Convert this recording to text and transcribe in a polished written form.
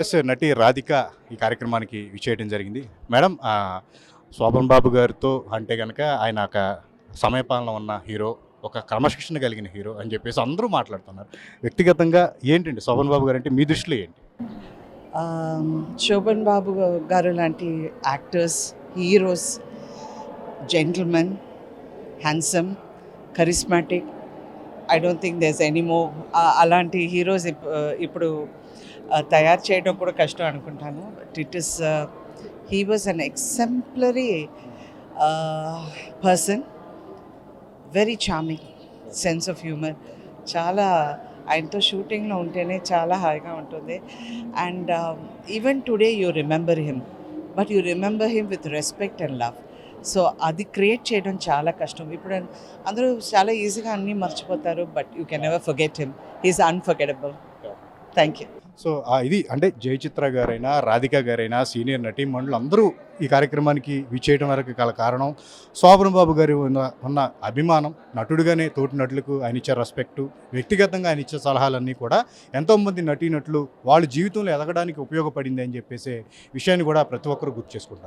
నటి రాధిక ఈ కార్యక్రమానికి విచ్చేయడం జరిగింది. మేడం శోభన్ బాబు గారితో అంటే గనక ఆయన ఒక సమయపాలన ఉన్న హీరో, ఒక క్రమశిక్షణ కలిగిన హీరో అని చెప్పేసి అందరూ మాట్లాడుతున్నారు. వ్యక్తిగతంగా ఏంటండి శోభన్ బాబు గారంటే మీ దృష్టిలో ఏంటి? శోభన్ బాబు గారు లాంటి actors, heroes, gentlemen, handsome, charismatic. I don't think there's any more. అలాంటి హీరోస్ ఇప్పుడు తయారు చేయడం కూడా కష్టం అనుకుంటాను. But he was an exemplary person, very charming, sense of humour. చాలా ఆయనతో షూటింగ్లో ఉంటేనే చాలా హాయిగా ఉంటుంది. And even today you remember him, but you remember him with respect and love. So అది క్రియేట్ చేయడం చాలా కష్టం. ఇప్పుడు అందరూ చాలా ఈజీగా అన్నీ మర్చిపోతారు, but you can never forget him. He's unforgettable. Thank you. So ఇది అంటే జయచిత్ర గారైనా, రాధిక గారైనా, సీనియర్ నటీమణులు అందరూ ఈ కార్యక్రమానికి విచ్చేయడం వరకు గల కారణం శోభన్ బాబు గారి ఉన్న అభిమానం, నటుడిగానే తోటి నటులకు ఆయన ఇచ్చే రెస్పెక్టు, వ్యక్తిగతంగా ఆయన ఇచ్చే సలహాలన్నీ కూడా ఎంతోమంది నటీనటులు వాళ్ళ జీవితంలో ఎదగడానికి ఉపయోగపడింది అని చెప్పేసి విషయాన్ని కూడా ప్రతి ఒక్కరు గుర్తు చేసుకుంటారు.